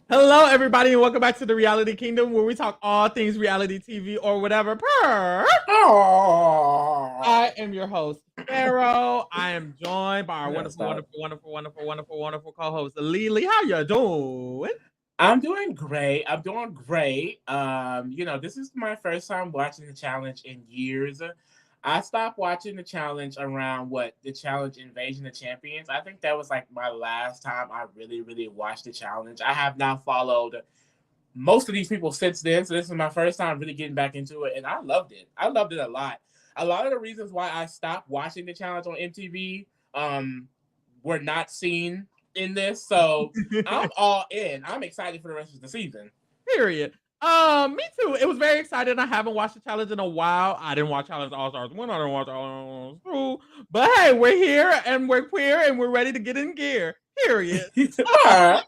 Hello, everybody, and welcome back to the Reality Kingdom, where we talk all things reality TV or whatever. Oh, I am your host, Pharaoh. I am joined by our yeah, wonderful, stop. wonderful co-host, Lily. How you doing? I'm doing great. I'm doing great. This is my first time watching the challenge in years. I stopped watching the challenge around the challenge Invasion of Champions. I think that was like my last time I really, really watched the challenge. I have now followed most of these people since then. So this is my first time really getting back into it, and I loved it. I loved it a lot. A lot of the reasons why I stopped watching the challenge on MTV were not seen in this. So I'm all in. I'm excited for the rest of the season. Period. Me too. It was very exciting. I haven't watched the challenge in a while. I didn't watch Challenge All Stars 1. I didn't watch All Stars 2. But hey, we're here and we're queer and we're ready to get in gear. Period. Ah,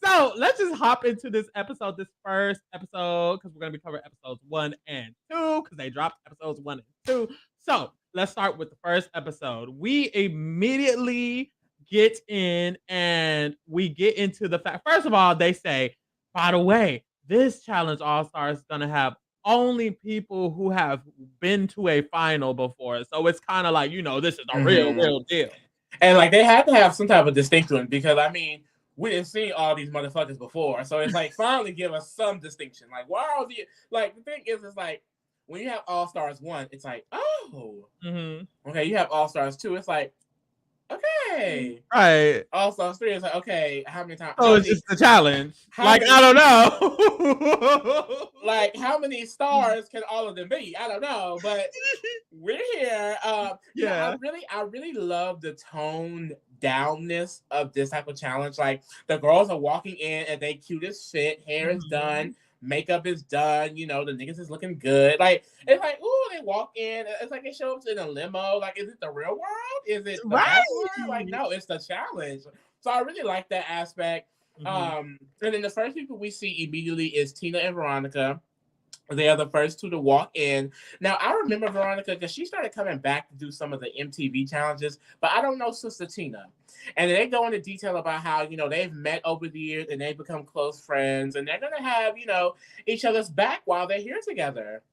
So let's just hop into this first episode, because we're going to be covering episodes 1 and 2, because they dropped episodes 1 and 2. So let's start with the first episode. We immediately get in and we get into the fact. First of all, they say, by the way, this Challenge All Stars is going to have only people who have been to a final before. So it's kind of like, this is a real, mhm. real deal. And like they had to have some type of distinction because I mean we didn't see all these motherfuckers before, so it's like finally give us some distinction. Like why are the like the thing is it's like when you have All Stars 1, it's like oh okay, you have All Stars 2, it's like okay. Right. All Stars 3 is like okay, how many times? Oh, it's just a challenge. How Like, many? I don't know. Like how many stars can all of them be? I don't know, but we're here. Yeah. I really love the tone downness of this type of challenge. Like the girls are walking in and they cute as shit, hair is done, makeup is done, the niggas is looking good. Like it's like, ooh, they walk in, it's like they show up in a limo. Like, is it the real world? Is it the bachelor? Like, Right. no, it's the challenge. So I really like that aspect. And then the first people we see immediately is Tina and Veronica. They are the first two to walk in. Now, I remember Veronica because she started coming back to do some of the MTV challenges, but I don't know Sister Tina. And they go into detail about how, they've met over the years and they've become close friends and they're going to have, each other's back while they're here together.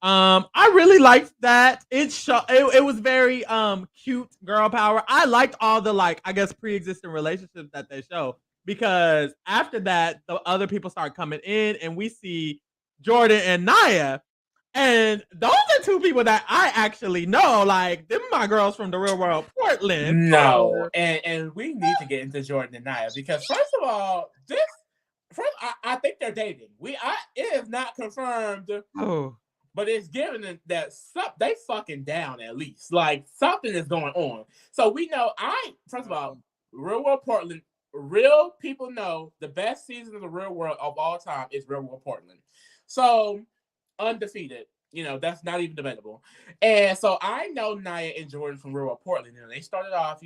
I really liked that. It was very cute girl power. I liked all the I guess pre-existing relationships that they show, because after that the other people start coming in and we see Jordan and Naya. And those are two people that I actually know. Like, them my girls from the real world, Portland. No, and we need to get into Jordan and Naya because first of all, I think they're dating. It is not confirmed. Oh. But it's given that they fucking down at least. Like something is going on. So we know first of all, Real World Portland, real people know the best season of the Real World of all time is Real World Portland. So undefeated. That's not even debatable. And so I know Naya and Jordan from Real World Portland. They started off,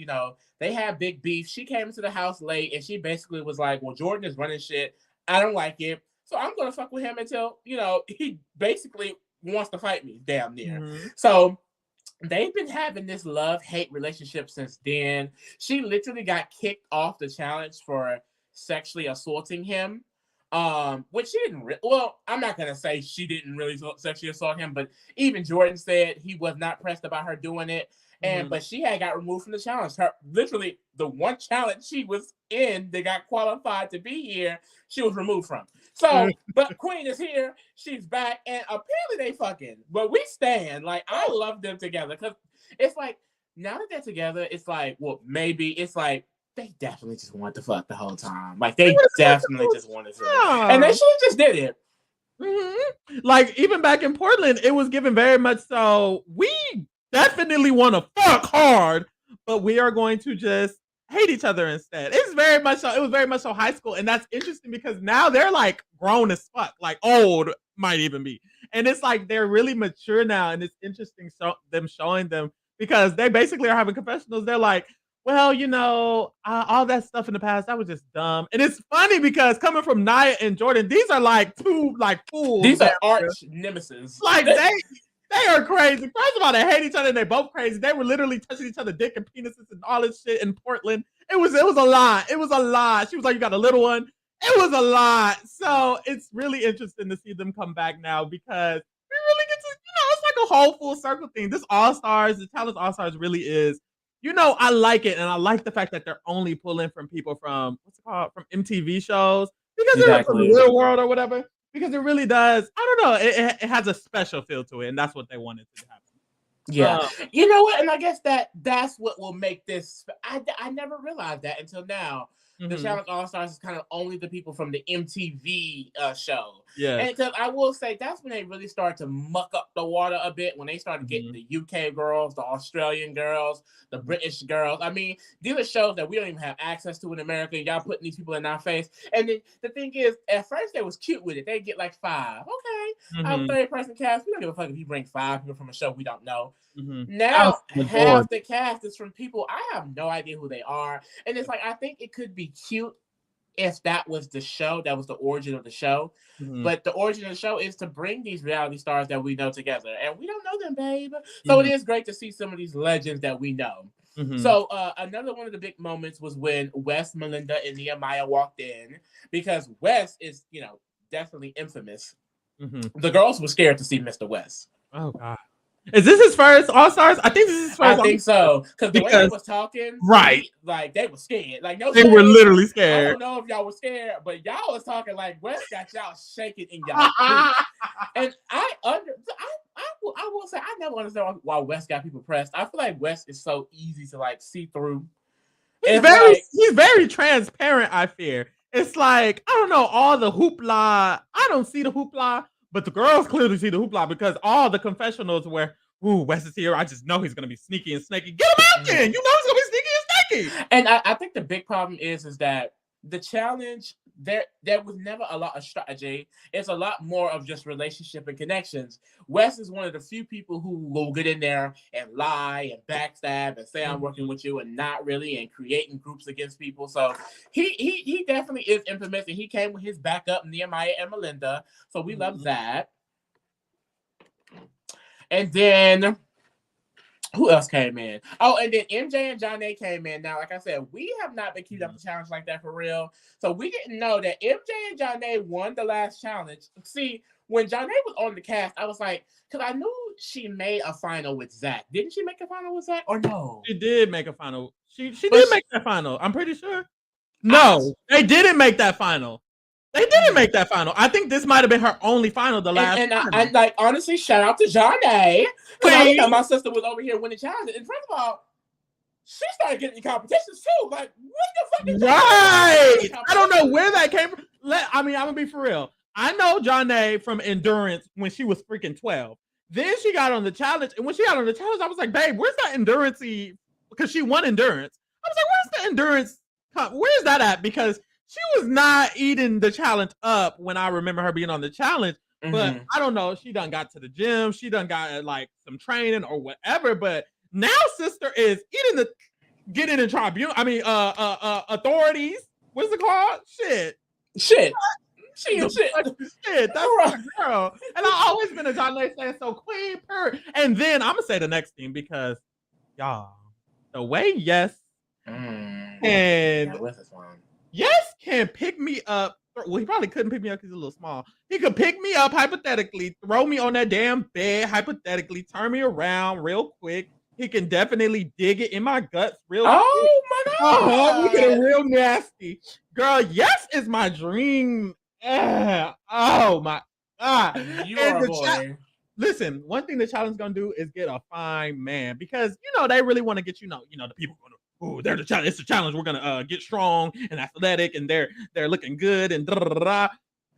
they had big beef. She came into the house late and she basically was like, well, Jordan is running shit. I don't like it. So I'm going to fuck with him until, he basically wants to fight me damn near. So they've been having this love-hate relationship since then. She literally got kicked off the challenge for sexually assaulting him. Which she didn't well, I'm not gonna say she didn't really sexually assault him, but even Jordan said he was not pressed about her doing it. But she had got removed from the challenge. Her literally the one challenge she was in that got qualified to be here, she was removed from. So, but Queen is here, she's back, and apparently they fucking. But we stand. Like, I love them together because it's like now that they're together, it's like, well, maybe it's like they definitely just wanted to fuck the whole time. Like they definitely just wanted to, and they should have just did it. Like even back in Portland, it was given very much so. We definitely want to fuck hard, but we are going to just hate each other instead. It's very much so. It was very much so high school, and that's interesting because now they're like grown as fuck, like old might even be, and it's like they're really mature now, and it's interesting them showing them because they basically are having confessionals. They're like, well, all that stuff in the past, that was just dumb. And it's funny because coming from Naya and Jordan, these are like two fools. These are arch nemesis. Like they are crazy. First of all, they hate each other and they both crazy. They were literally touching each other dick and penises and all this shit in Portland. It was a lot. It was a lot. She was like, "You got a little one." It was a lot. So it's really interesting to see them come back now because we really get to, it's like a whole full circle thing. This All Stars, the Challenge All Stars really is, I like it. And I like the fact that they're only pulling from people from, what's it called, from MTV shows because they're from the Exactly. real world or whatever. Because it really does, I don't know, it has a special feel to it. And that's what they wanted to happen. Yeah. You know what? And I guess that's what will make this. I never realized that until now. The Challenge All Stars is kind of only the people from the MTV show. Yeah. And because I will say that's when they really started to muck up the water a bit, when they started getting the UK girls, the Australian girls, the British girls. I mean, these are shows that we don't even have access to in America. And y'all putting these people in our face. And then the thing is, at first they was cute with it. They get like 5. Okay. I'm a 30-person cast. We don't give a fuck if you bring 5 people from a show we don't know. Now half the cast is from people I have no idea who they are. And it's like, I think it could be cute if that was the show, that was the origin of the show. But the origin of the show is to bring these reality stars that we know together. And we don't know them, babe. So it is great to see some of these legends that we know. So another one of the big moments was when Wes, Melinda, and Nehemiah walked in, because Wes is, definitely infamous. The girls were scared to see Mr. Wes. Oh, God. Is this his first All Stars? I think this is his first. I think so. Because the way they was talking, right? Like they were scared. Like they were literally scared. I don't know if y'all were scared, but y'all was talking like Wes got y'all shaking in y'all. And I will say I never understand why Wes got people pressed. I feel like Wes is so easy to like see through. He's very transparent. I fear it's like, I don't know, all the hoopla. I don't see the hoopla. But the girls clearly see the hoopla because all the confessionals where, ooh, Wes is here. I just know he's gonna be sneaky and snaky. Get him out there. You know he's gonna be sneaky and snaky. And I think the big problem is that the challenge, there was never a lot of strategy. It's a lot more of just relationship and connections. Wes is one of the few people who will get in there and lie and backstab and say I'm working with you and not really, and creating groups against people. So he definitely is infamous, and he came with his backup, Nehemiah and Melinda. So we love that. And then who else came in? Oh, and then MJ and Johnny came in. Now, like I said, we have not been keeping up the challenge like that for real. So we didn't know that MJ and Johnny won the last challenge. See, when Johnny was on the cast, I was like, because I knew she made a final with Zach. Didn't she make a final with Zach, or no? She did make a final. She did make that final. I'm pretty sure. No, they didn't make that final. They didn't make that final. I think this might have been her only final the last time. And like, honestly, shout out to Johnny. Because I thought my sister was over here winning challenges. And first of all, she started getting in competitions too. Like, what the fuck is right? I don't know where that came from. I'm gonna be for real. I know Johnny from Endurance when she was freaking 12. Then she got on the challenge, and when she got on the challenge, I was like, babe, where's that endurance-y? Because she won Endurance. I was like, where's the endurance? Where's that at? Because she was not eating the challenge up when I remember her being on the challenge. But I don't know. She done got to the gym. She done got like some training or whatever. But now sister is getting in tribunal. Authorities. What's it called? Shit. Shit. That's right, girl. And I always been a John Lay saying so queen purr. And then I'm gonna say the next thing, because y'all, the way Yes can pick me up. Well, he probably couldn't pick me up because he's a little small. He could pick me up hypothetically, throw me on that damn bed hypothetically, turn me around real quick. He can definitely dig it in my guts real quick. Oh my God. We get it real nasty. Girl, Yes is my dream. Oh my God. You are a boy. Listen, one thing the challenge is gonna do is get a fine man, because they really want to get the people gonna, oh, they're the challenge. It's the challenge. We're gonna get strong and athletic, and they're looking good and da.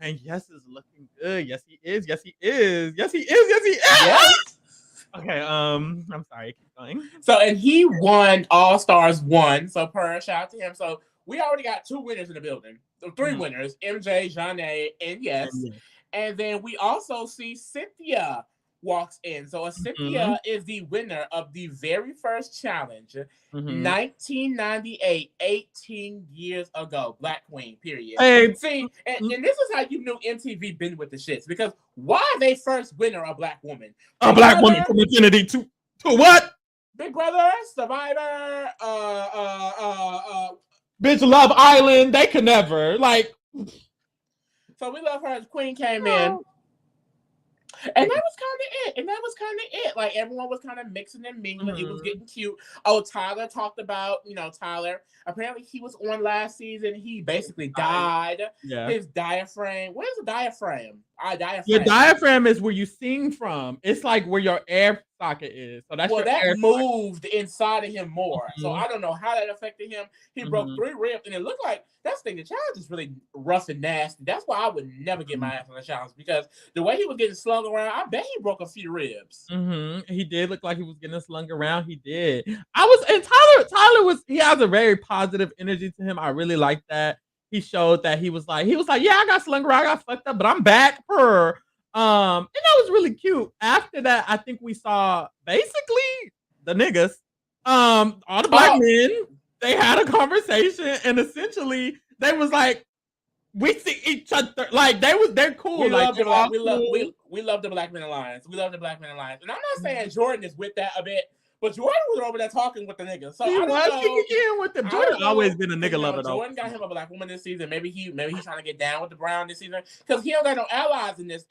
And Yes is looking good. Yes, he is. Yes, he is. Yes, he is. Yes, he is. Yes. Okay. I'm sorry. Keep going. So, and he won All Stars 1. So, shout out to him. So, we already got 2 winners in the building. 3 winners: MJ, Johnny, and Yes. And then we also see Cynthia walks in. So Cynthia is the winner of the very first challenge, 1998, 18 years ago. Black Queen, period. Hey. See, and this is how you knew MTV been with the shits, because why they first winner a black woman? A black woman from Infinity to what? Big Brother, Survivor, Bitch, Love Island, they could never. Like, so we love her as Queen came in. And that was kind of it. Like everyone was kind of mixing and mingling. It was getting cute. Oh, Tyler talked about, Tyler. Apparently he was on last season. He basically died. Yeah. His diaphragm. Where's the diaphragm? Diaphragm. Your diaphragm is where you sing from. It's like where your air socket is. So that's that air moved inside of him more. So I don't know how that affected him. He broke 3 ribs, and it looked like that's the thing. The challenge is really rough and nasty. That's why I would never get my ass on the challenge, because the way he was getting slung around, I bet he broke a few ribs. He did look like he was getting slung around. He did. Tyler he has a very positive energy to him. I really like that. He showed that he was like, yeah, I got slung around, I got fucked up, but I'm back. And that was really cute. After that, I think we saw basically the niggas, all the black men, they had a conversation, and essentially they was like, we see each other, like they're cool. We love the Black Men Alliance. We love the Black Men Alliance. And I'm not saying Jordan is with that a bit, but Jordan was over there talking with the niggas. So Jordan always been a nigga lover though. Jordan got him a black woman this season. Maybe he's trying to get down with the Brown this season, because he don't got no allies in this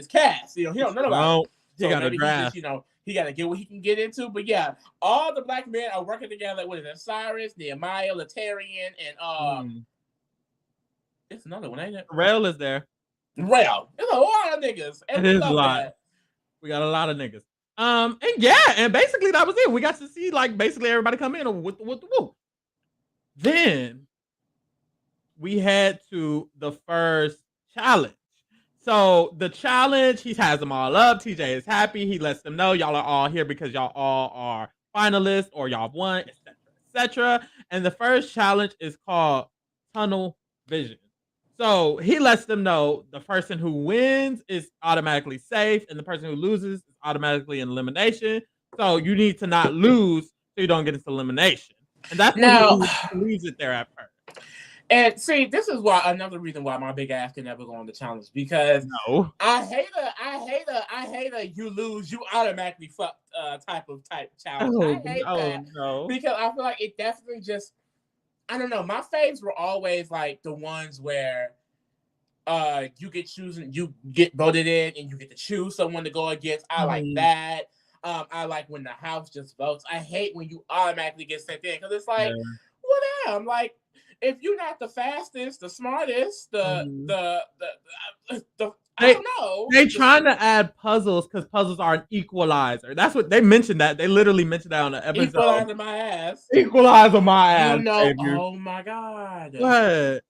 cast. He don't know about it. He got a draft. He got to get what he can get into. But yeah, all the black men are working together. What is it? Cyrus, Nehemiah, Latarian, and it's another one, ain't it? Rail is there. Rail. It's a lot of niggas. And it is a lot. That. We got a lot of niggas. And basically that was it. We got to see like basically everybody come in with the woo. Then we head to the first challenge. So the challenge, he has them all up. TJ is happy. He lets them know y'all are all here because y'all all are finalists or y'all won, etc., etc. And the first challenge is called Tunnel Vision. So he lets them know the person who wins is automatically safe, and the person who loses is automatically in elimination. So you need to not lose so you don't get into elimination. And that's now he leaves it there at first. And see, this is why another reason why my big ass can never go on the challenge, because I hate a you lose, you automatically fuck type challenge. I hate that because I feel like it definitely just, I don't know. My faves were always like the ones where you get voted in and you get to choose someone to go against. I like that. I like when the house just votes. I hate when you automatically get sent in, because it's like, what am like, if you're not the fastest, the smartest, I don't know. They trying to add puzzles because puzzles are an equalizer. That's what they mentioned. That they literally mentioned that on the episode. Equalizer my ass. Equalizer my ass. Oh my god. What?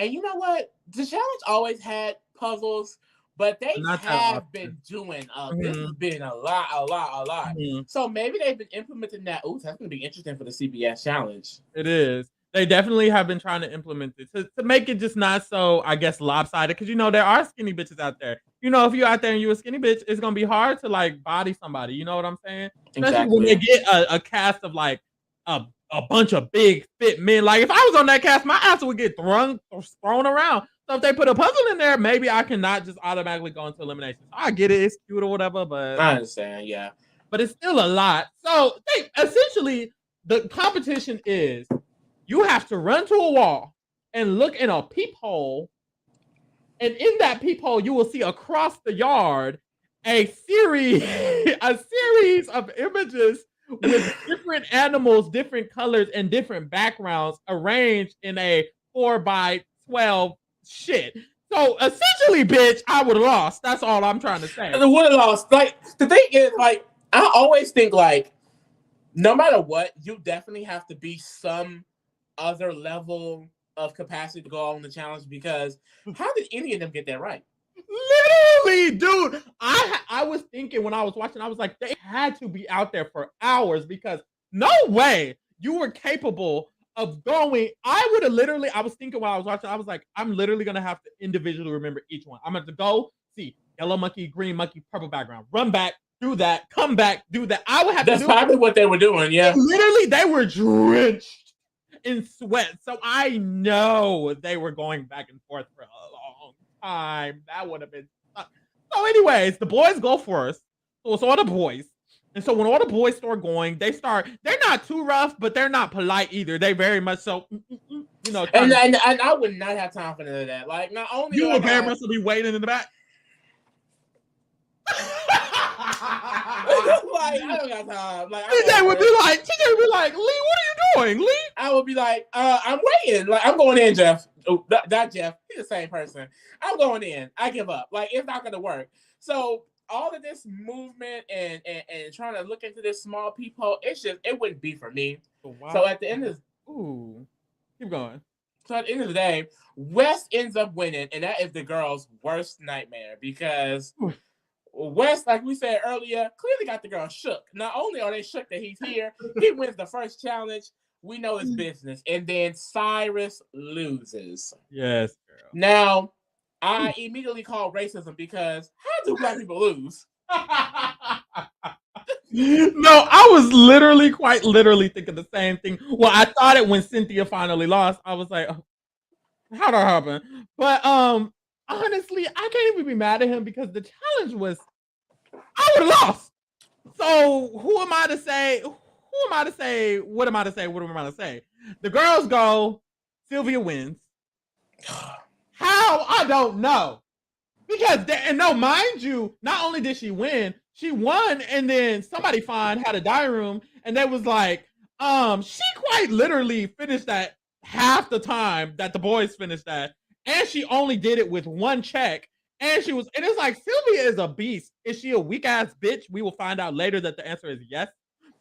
And you know what? The challenge always had puzzles, but they have been doing. This has been a lot. So maybe they've been implementing that. Ooh, that's gonna be interesting for the CBS challenge. It is. They definitely have been trying to implement it to make it just not so, I guess, lopsided. Because there are skinny bitches out there. If you're out there and you're a skinny bitch, it's gonna be hard to like body somebody. You know what I'm saying? Especially when they get a cast of like a bunch of big fit men. Like if I was on that cast, my ass would get thrown around. So if they put a puzzle in there, maybe I cannot just automatically go into elimination. I get it, it's cute or whatever, but I understand, yeah. But it's still a lot. So essentially, the competition is, you have to run to a wall and look in a peephole. And in that peephole, you will see across the yard a series of images with different animals, different colors, and different backgrounds arranged in a 4x12 shit. So essentially, bitch, I would have lost. That's all I'm trying to say. I would have lost. Like, the thing is, like, I always think, like, no matter what, you definitely have to be some other level of capacity to go on the challenge, because how did any of them get that right? Literally, dude. I was thinking when I was watching, I was like, they had to be out there for hours, because no way you were capable of going. I was thinking while I was watching, I was like, I'm literally gonna have to individually remember each one. I'm gonna go see yellow monkey, green monkey, purple background, run back, do that, come back, do that. I would have That's probably what they were doing, yeah. Literally, they were drenched in sweat. So I know they were going back and forth for a long time. That would have been. So anyways, the boys go first. So it's all the boys. And so when all the boys start going, they're not too rough, but they're not polite either. They very much so, and I would not have time for none of that. Like, not only you would very much be waiting in the back. Like, I don't got time. Like, TJ would be like, Lee, what are you doing, Lee? I would be like, I'm waiting. Like, I'm going in, Jeff. Oh, not Jeff. He's the same person. I'm going in. I give up. Like, it's not gonna work. So all of this movement and trying to look into this small peephole, it wouldn't be for me. Oh, wow. So at the end of keep going. So at the end of the day, Wes ends up winning, and that is the girl's worst nightmare because Wes, like we said earlier, clearly got the girl shook. Not only are they shook that he's here, he wins the first challenge. We know it's business. And then Cyrus loses. Yes, girl. Now, I immediately call racism because how do black people lose? No, I was quite literally thinking the same thing. Well, I thought it when Cynthia finally lost. I was like, how'd that happen? But honestly, I can't even be mad at him because the challenge was I would have lost. So who am I to say? What am I to say? The girls go, Sylvia wins. How? I don't know. Because mind you, not only did she win, she won, and then somebody had a diary room, and they was like, she quite literally finished that half the time that the boys finished that, and she only did it with one check, and it's like, Sylvia is a beast. Is she a weak ass bitch? We will find out later that the answer is yes,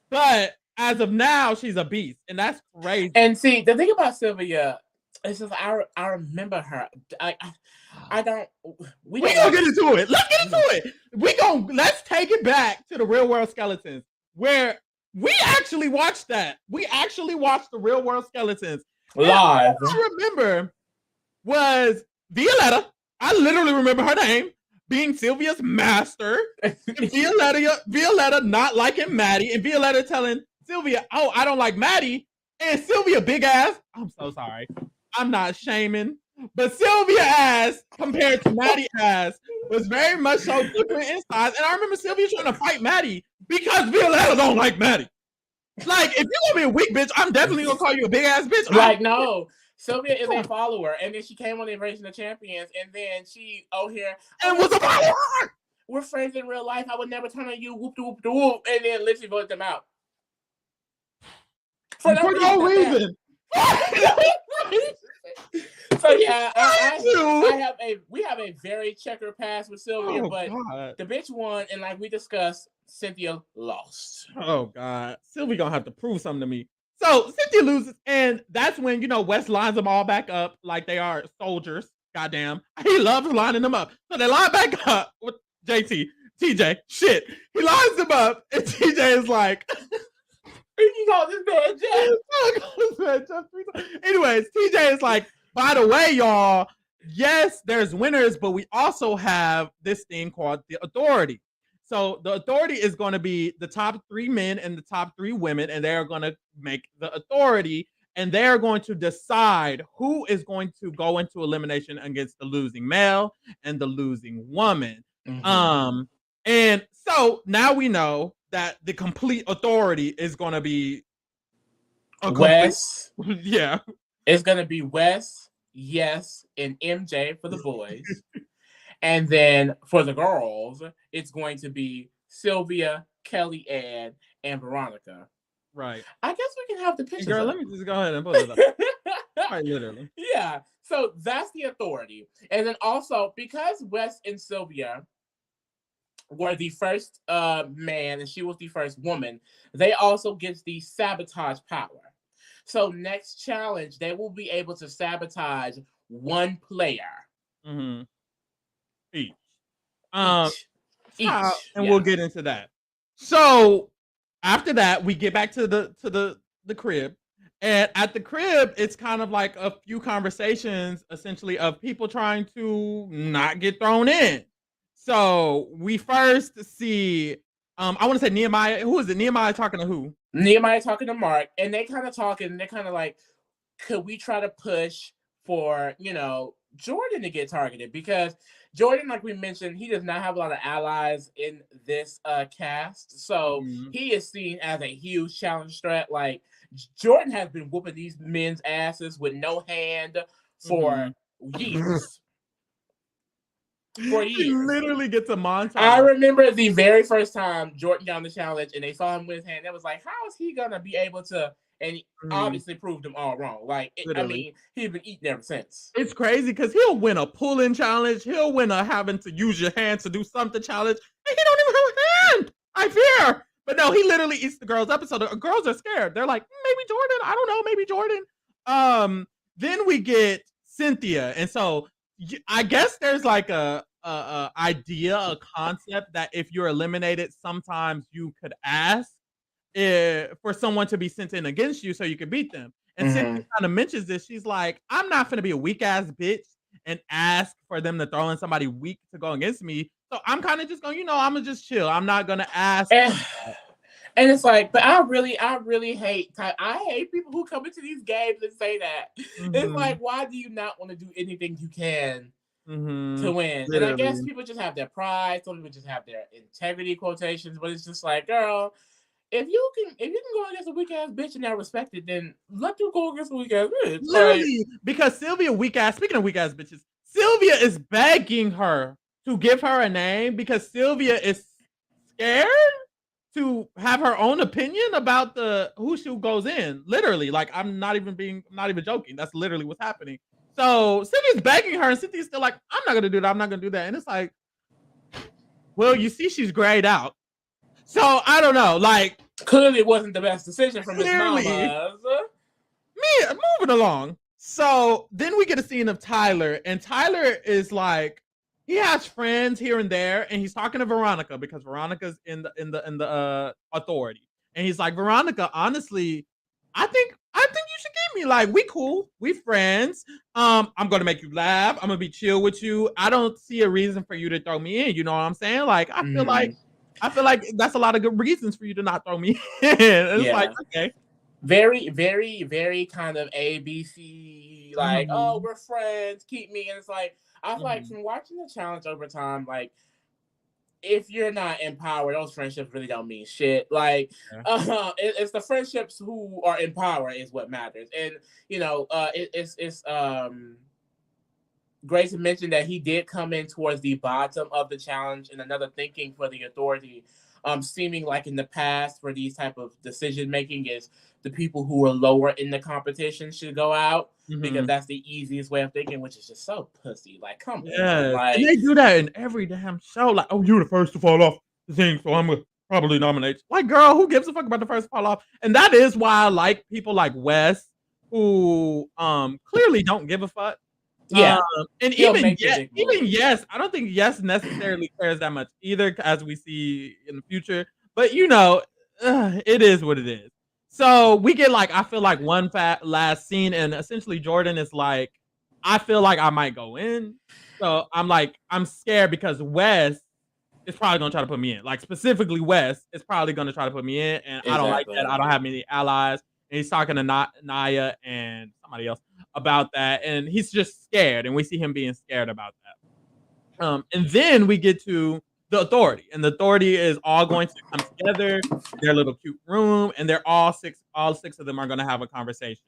but as of now, she's a beast, and that's crazy. And see, the thing about Sylvia, it's just I remember her. I don't. We gonna get into it. Let's get into it. Let's take it back to the Real World Skeletons, where we actually watched that. We actually watched the Real World Skeletons live. I remember was Violetta. I literally remember her name being Sylvia's master. Violetta not liking Maddie, and Violetta telling Sylvia, "Oh, I don't like Maddie," and Sylvia big ass. I'm so sorry. I'm not shaming. But Sylvia ass compared to Maddie ass was very much so different in size. And I remember Sylvia trying to fight Maddie because Violetta don't like Maddie. Like, if you're gonna be a weak bitch, I'm definitely gonna call you a big ass bitch. Like, no. Sylvia is a follower, and then she came on the Invasion of Champions, and then she here and was a follower. We're friends in real life. I would never turn on you. Whoop de whoop de whoop, and then literally voted them out for no reason. So yeah, we have a very checker pass with Sylvia, but God. The bitch won, and like we discussed, Cynthia lost. Oh God, Sylvia gonna have to prove something to me. So Cynthia loses, and that's when Wes lines them all back up like they are soldiers. Goddamn, he loves lining them up. So they line back up with TJ. Shit, he lines them up, and TJ is like. You call this man Jeff. Anyways, TJ is like, by the way, y'all, yes, there's winners, but we also have this thing called the authority. So the authority is going to be the top 3 men and the top 3 women, and they are going to make the authority, and they are going to decide who is going to go into elimination against the losing male and the losing woman. Mm-hmm. And so now we know that the complete authority is going to be Wes. Yeah. It's going to be Wes, Yes, and MJ for the boys. And then for the girls, it's going to be Sylvia, Kelly Ann, and Veronica. Right. I guess we can have the pictures. Girl, let me just go ahead and put it up. Right, literally. Yeah. So that's the authority. And then also, because Wes and Sylvia were the first man and she was the first woman, they also get the sabotage power. So next challenge, they will be able to sabotage one player. Mm-hmm. Each. And we'll get into that. So after that, we get back to the crib. And at the crib, it's kind of like a few conversations, essentially, of people trying to not get thrown in. So we first see, I want to say Nehemiah. Who is it? Nehemiah talking to who? Nehemiah talking to Mark, and they kind of talking. They're kind of like, could we try to push for Jordan to get targeted because Jordan, like we mentioned, he does not have a lot of allies in this cast. So he is seen as a huge challenge threat. Like Jordan has been whooping these men's asses with no hand for years. For years. He literally gets a montage. I remember the very first time Jordan got on the challenge and they saw him with his hand. It was like, how is he gonna be able to? And he obviously proved them all wrong. Like, I mean, he's been eating ever since. It's crazy because he'll win a pull-in challenge. He'll win a having to use your hand to do something challenge. And he don't even have a hand. I fear. But no, he literally eats the girls up. So the girls are scared. They're like, maybe Jordan. I don't know. Maybe Jordan. Then we get Cynthia. And so I guess there's like a idea, a concept that if you're eliminated, sometimes you could ask for someone to be sent in against you so you can beat them. And Cynthia kind of mentions this. She's like, I'm not going to be a weak ass bitch and ask for them to throw in somebody weak to go against me. So I'm kind of just going, I'm going to just chill. I'm not going to ask. And it's like, but I really hate people who come into these games and say that. It's like, why do you not want to do anything you can to win? Literally. And I guess people just have their pride. Some people just have their integrity quotations. But it's just like, girl, if you can go against a weak ass bitch and not respect it, then let you go against a weak ass bitch. Literally, because Sylvia speaking of weak ass bitches, Sylvia is begging her to give her a name because Sylvia is scared to have her own opinion about who she goes in. Literally, like I'm not even joking. That's literally what's happening. So Cynthia's begging her, and Cynthia's still like, I'm not gonna do that. I'm not gonna do that. And it's like, well, you see, she's grayed out. So I don't know. Like clearly, it wasn't the best decision from Miss Mama. Moving along. So then we get a scene of Tyler, and Tyler is like, he has friends here and there, and he's talking to Veronica because Veronica's in the authority, and he's like, Veronica, honestly, I think you should give me, like, we cool, we friends. I'm gonna make you laugh. I'm gonna be chill with you. I don't see a reason for you to throw me in. You know what I'm saying? Like, I feel like that's a lot of good reasons for you to not throw me in. It's like, okay. Very, very, very kind of ABC, like, oh, we're friends, keep me. And it's like, I feel like from watching the challenge over time, like, if you're not in power, those friendships really don't mean shit. Like, it's the friendships who are in power is what matters. And, it's Grayson mentioned that he did come in towards the bottom of the challenge, and another thinking for the authority, seeming like in the past for these type of decision making is the people who are lower in the competition should go out because that's the easiest way of thinking, which is just so pussy. Like, come on. Like, and they do that in every damn show. Like, oh, you're the first to fall off the thing, so I'm gonna probably nominate. Like, girl, who gives a fuck about the first to fall off? And that is why I like people like Wes, who clearly don't give a fuck. Yeah, and even Yes, I don't think Yes necessarily cares that much either, as we see in the future. But it is what it is. So we get I feel like one last scene, and essentially Jordan is like, I feel like I might go in. So I'm scared because Wes is probably gonna try to put me in. Like specifically, Wes is probably gonna try to put me in, and I don't like that. I don't have many allies. And he's talking to Naya and somebody else about that, and he's just scared, and we see him being scared about that. And then we get to the authority, and the authority is all going to come together in their little cute room, and they're all six of them are going to have a conversation.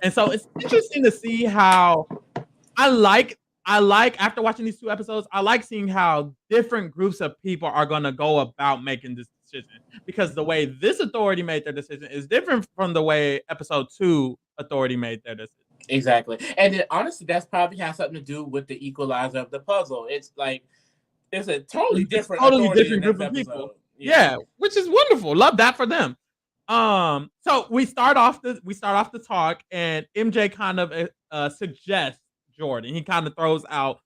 And so it's interesting to see how I like after watching these 2 episodes, I like seeing how different groups of people are going to go about making this decision, because the way this authority made their decision is different from the way episode 2 authority made their decision. Exactly. And then, honestly, that's probably has something to do with the equalizer of the puzzle. It's like, it's a totally different group of people. Yeah, which is wonderful. Love that for them. So we start off the talk, and MJ kind of suggests Jordan. He kind of throws out,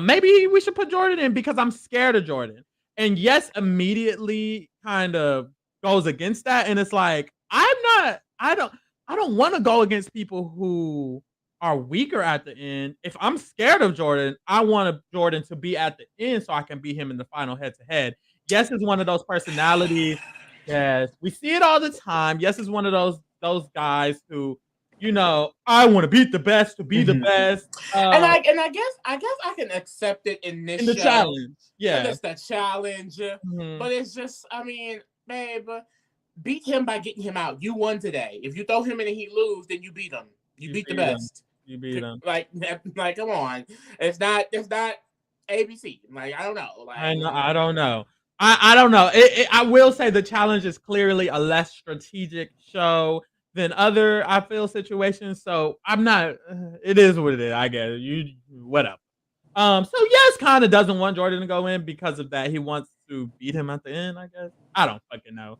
maybe we should put Jordan in because I'm scared of Jordan. And Yes immediately kind of goes against that, and it's like, I don't want to go against people who are weaker at the end. If I'm scared of Jordan, I want Jordan to be at the end so I can beat him in the final head-to-head. Yes is one of those personalities. Yes, we see it all the time. Yes is one of those guys who I want to beat the best to be the best. And I guess I can accept it in this In the show challenge. because Yeah. it's the challenge. But it's just, I mean, babe, beat him by getting him out. You won today. If you throw him in and he lose, then you beat him. You beat the best. You beat him. Like, come on. It's not ABC. Like, I don't know. Like, I don't know. I don't know. I will say the challenge is clearly a less strategic show than other, I feel, situations. So I'm not. It is what it is. I guess you whatever. So yes, kind of doesn't want Jordan to go in because of that. He wants to beat him at the end. I guess I don't fucking know.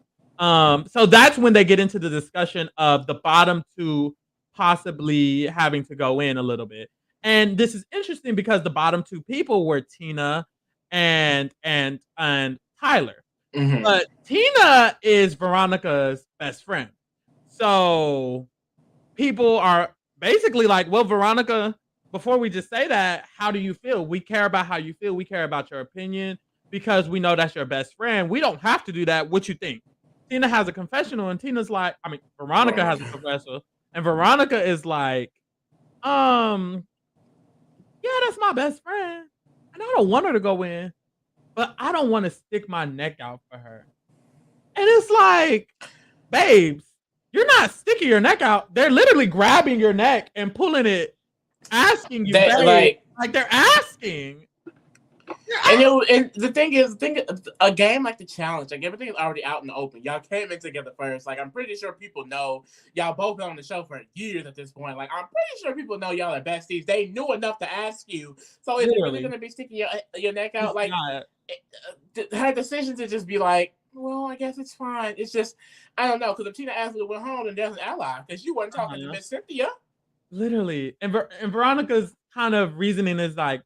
So that's when they get into the discussion of the bottom two possibly having to go in a little bit. And this is interesting because the bottom two people were Tina and Tyler. But Tina is Veronica's best friend. So people are basically like, well, Veronica, before we just say that, how do you feel? We care about how you feel. We care about your opinion because we know that's your best friend. We don't have to do that. What you think? Tina has a confessional, and Tina's like, Veronica has a confessional, and Veronica is like, yeah, that's my best friend. And I don't want her to go in, but I don't want to stick my neck out for her. And it's like, babes, you're not sticking your neck out. They're literally grabbing your neck and pulling it, asking you, babe, like they're asking. And the thing is, a game like the challenge, like everything is already out in the open. Y'all came in together first. Like I'm pretty sure people know y'all both been on the show for years at this point. Like I'm pretty sure people know y'all are besties. They knew enough to ask you. So is it really gonna be sticking your neck out? Like her decision to just be like, well, I guess it's fine. It's just I don't know because if Tina asked me to went home, then there's an ally because you weren't talking to Miss Cynthia. Literally, and Veronica's kind of reasoning is like,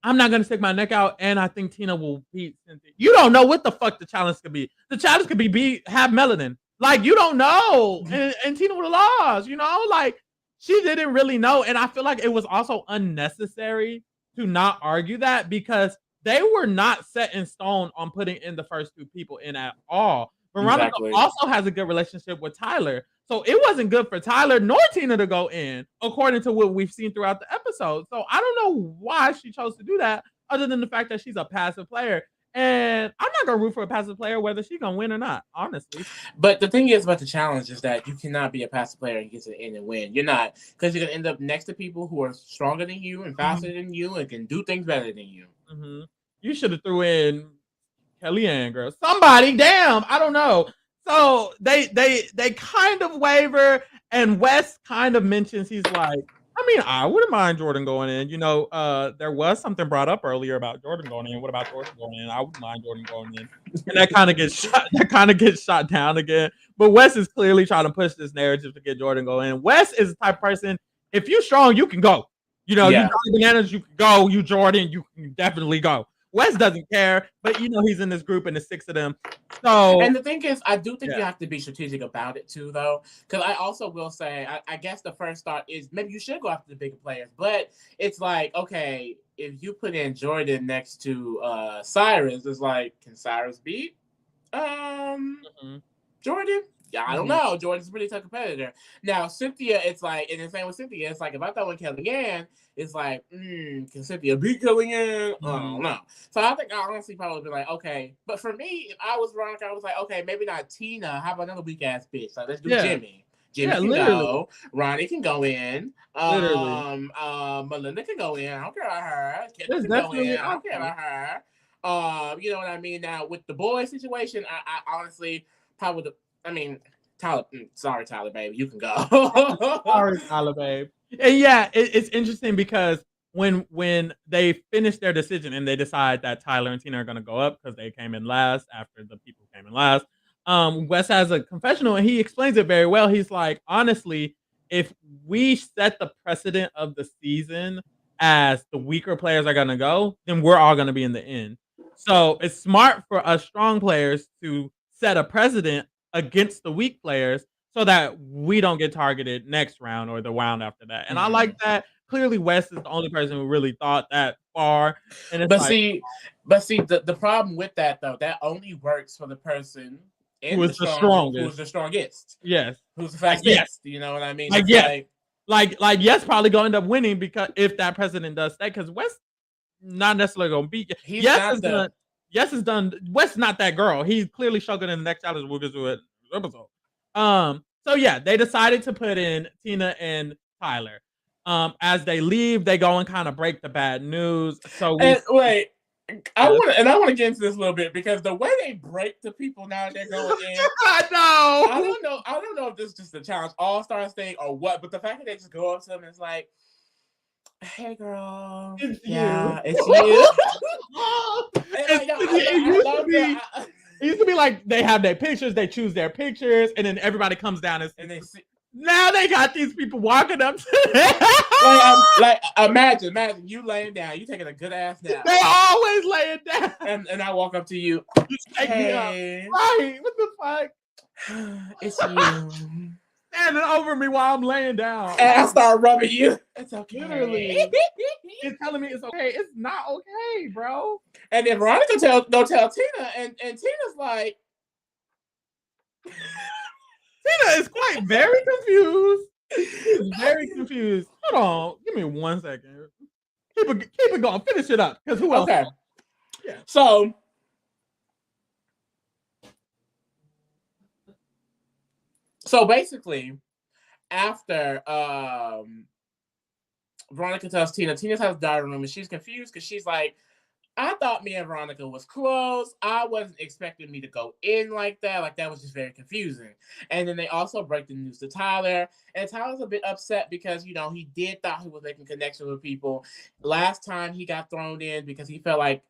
I'm not gonna stick my neck out, and I think Tina will beat Cynthia. You don't know what the fuck the challenge could be. The challenge could be have melanin. Like you don't know, and Tina would have lost. Like she didn't really know, and I feel like it was also unnecessary to not argue that because they were not set in stone on putting in the first two people in at all. Veronica also has a good relationship with Tyler. So it wasn't good for Tyler nor Tina to go in, according to what we've seen throughout the episode. So I don't know why she chose to do that, other than the fact that she's a passive player. And I'm not gonna root for a passive player whether she's gonna win or not, honestly. But the thing is about the challenge is that you cannot be a passive player and get to the end and win. You're not, because you're gonna end up next to people who are stronger than you and faster than you and can do things better than you. You should have threw in Kellyanne, girl. Somebody, damn, I don't know. So they kind of waver, and Wes kind of mentions he's like, I wouldn't mind Jordan going in. There was something brought up earlier about Jordan going in. What about Jordan going in? I wouldn't mind Jordan going in. And that kind of gets shot. That kind of gets shot down again. But Wes is clearly trying to push this narrative to get Jordan going in. Wes is the type of person, if you're strong, you can go. You got bananas, you can go. You Jordan, you can definitely go. Wes doesn't care, but he's in this group and the six of them. So, and the thing is, I do think you have to be strategic about it too, though. Because I also will say, I guess the first thought is maybe you should go after the bigger players, but it's like, okay, if you put in Jordan next to Cyrus, it's like, can Cyrus beat Jordan? Yeah, I don't know. Jordan's a pretty tough competitor. Now, Cynthia, it's like, and the same with Cynthia, it's like, if I throw in Kellyanne, it's like, can Cynthia beat Kellyanne? I don't know. So I think I honestly probably be like, okay. But for me, if I was Veronica, I was like, okay, maybe not Tina. How about another weak ass bitch? Like, let's do Jimmy. Jimmy can go. Ronnie can go in. Melinda can go in. I don't care about her. Kendra can go in. I don't care about her. You know what I mean? Now, with the boy situation, I honestly probably would. Tyler. Sorry, Tyler, babe. You can go. Sorry, Tyler, babe. And yeah, it's interesting because when they finish their decision and they decide that Tyler and Tina are going to go up because they came in last after the people came in last, Wes has a confessional and he explains it very well. He's like, honestly, if we set the precedent of the season as the weaker players are going to go, then we're all going to be in the end. So it's smart for us strong players to set a precedent against the weak players so that we don't get targeted next round or the round after that. And I like that. Clearly, Wes is the only person who really thought that far. And it's see, the problem with that though, that only works for the person in who is the strongest. Who's the strongest. Yes. Who's the fastest. Yes. You know what I mean? Like, yes. Like yes, probably gonna end up winning because if that president does stay, because West not necessarily gonna beat. Yes is done. West's not that girl. He's clearly struggling in the next challenge. We'll get to it episode. So yeah, they decided to put in Tina and Tyler. As they leave, they go and kind of break the bad news. So wait. I want to get into this a little bit because the way they break the people now they're going in. I don't know if this is just the Challenge All-Stars thing or what, but the fact that they just go up to them and it's like, "Hey, girl, it's you." It used to be like they have their pictures, they choose their pictures, and then everybody comes down and they see. Now they got these people walking up to them. like imagine you laying down, you taking a good ass nap. They always laying down. And I walk up to you. Hey, right? What the fuck? It's you. Standing over me while I'm laying down. And I start rubbing you. It's okay. Literally. It's telling me it's okay. It's not okay, bro. And then Veronica tell Tina, and Tina's like, Tina is very confused. Very confused. Hold on. Give me 1 second. Keep it going. Finish it up. Because who else? Okay. Yeah. So basically, after Veronica tells Tina's house is dining room, and she's confused because she's like, I thought me and Veronica was close. I wasn't expecting me to go in like that. Like, that was just very confusing. And then they also break the news to Tyler. And Tyler's a bit upset because, you know, he thought he was making connections with people. Last time he got thrown in because he felt like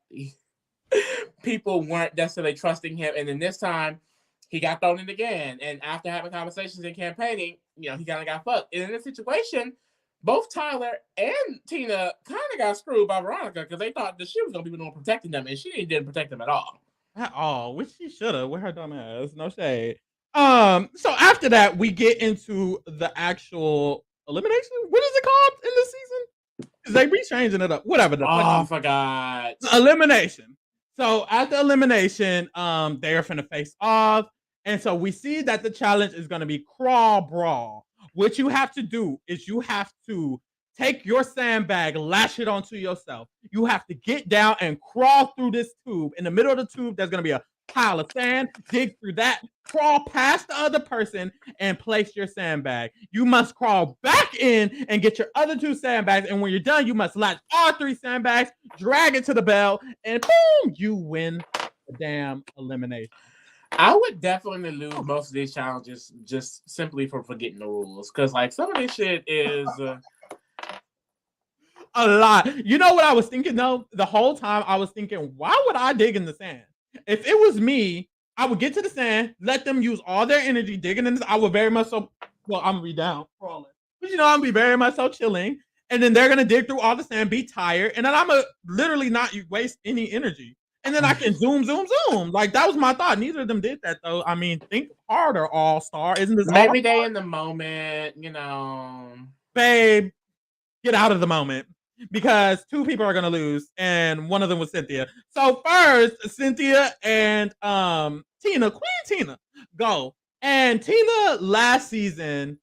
people weren't necessarily trusting him. And then this time, he got thrown in again. And after having conversations and campaigning, you know, he kind of got fucked. And in this situation, both Tyler and Tina kind of got screwed by Veronica because they thought that she was going to be the one protecting them, and she didn't protect them at all. At all, which she should have with her dumb ass. No shade. So after that, we get into the actual elimination. What is it called in this season? Because they be changing it up. Whatever. I forgot. Elimination. So at the elimination, they are finna face off. And so we see that the challenge is going to be crawl brawl. What you have to do is you have to take your sandbag, lash it onto yourself. You have to get down and crawl through this tube. In the middle of the tube, there's going to be a pile of sand. Dig through that, crawl past the other person, and place your sandbag. You must crawl back in and get your other 2 sandbags. And when you're done, you must latch all 3 sandbags, drag it to the bell, and boom, you win the damn elimination. I would definitely lose most of these challenges just simply for forgetting the rules. Because, like, some of this shit is... a lot. You know what I was thinking, though? The whole time I was thinking, why would I dig in the sand? If it was me, I would get to the sand, let them use all their energy digging in this. I would very much so... Well, I'm going to be down crawling. But, you know, I'm going to be very much so chilling. And then they're going to dig through all the sand, be tired. And then I'm going to literally not waste any energy. And then I can zoom. Like, that was my thought. Neither of them did that, though. I mean, think harder, All-Star. Isn't this maybe All-Star? they in the moment, you know. Babe, get out of the moment. Because 2 people are going to lose, and one of them was Cynthia. So first, Cynthia and Tina, Queen Tina, go. And Tina last season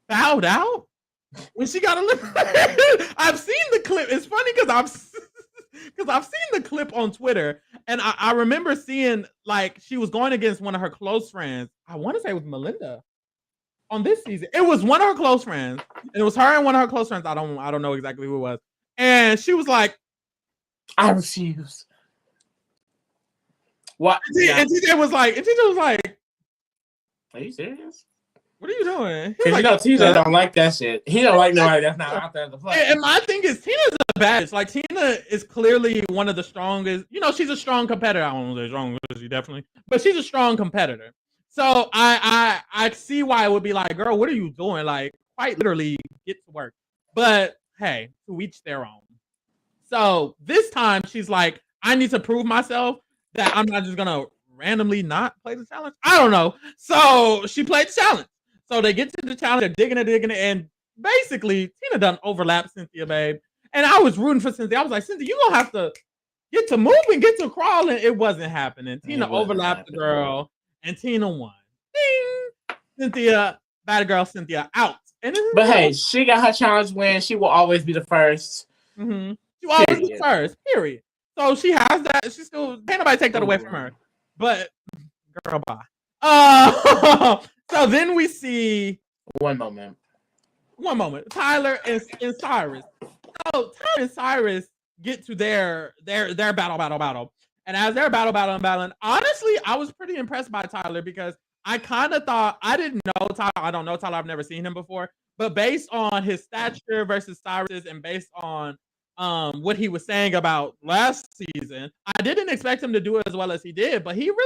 bowed out when she got eliminated. I've seen the clip. It's funny because I've seen the clip on Twitter, and I remember seeing, like, she was going against one of her close friends. I want to say it was Melinda on this season. It was one of her close friends, and it was her and one of her close friends. I don't know exactly who it was. And she was like, I refuse. What? And TJ was like, are you serious? What are you doing? Because like, you know TJ don't like that shit. He don't like nobody that's not out there to play. And my thing is, Tina's a badass. Like, Tina is clearly one of the strongest. You know, she's a strong competitor. I don't know if strong, she definitely, but she's a strong competitor. So I see why it would be like, girl, what are you doing? Like, quite literally, get to work. But hey, to each their own. So this time she's like, I need to prove myself that I'm not just gonna randomly not play the challenge. I don't know. So she played the challenge. So they get to the challenge, they're digging it, and basically Tina done overlap Cynthia, babe. And I was rooting for Cynthia. I was like, Cynthia, you gonna have to get to moving, get to crawling. It wasn't happening. Tina overlapped the girl, and Tina won. Ding! Cynthia, bad girl Cynthia out. But hey, she got her challenge win. She will always be the first. Mm-hmm. She will always be first. Period. So she has that. She still can't nobody take that away from her. But girl, bye. So then we see one moment. Tyler and Cyrus. So Tyler and Cyrus get to their battle. And as they're battling, honestly, I was pretty impressed by Tyler because I kind of thought, I didn't know Tyler. I don't know Tyler. I've never seen him before. But based on his stature versus Cyrus's and based on what he was saying about last season, I didn't expect him to do as well as he did. But he held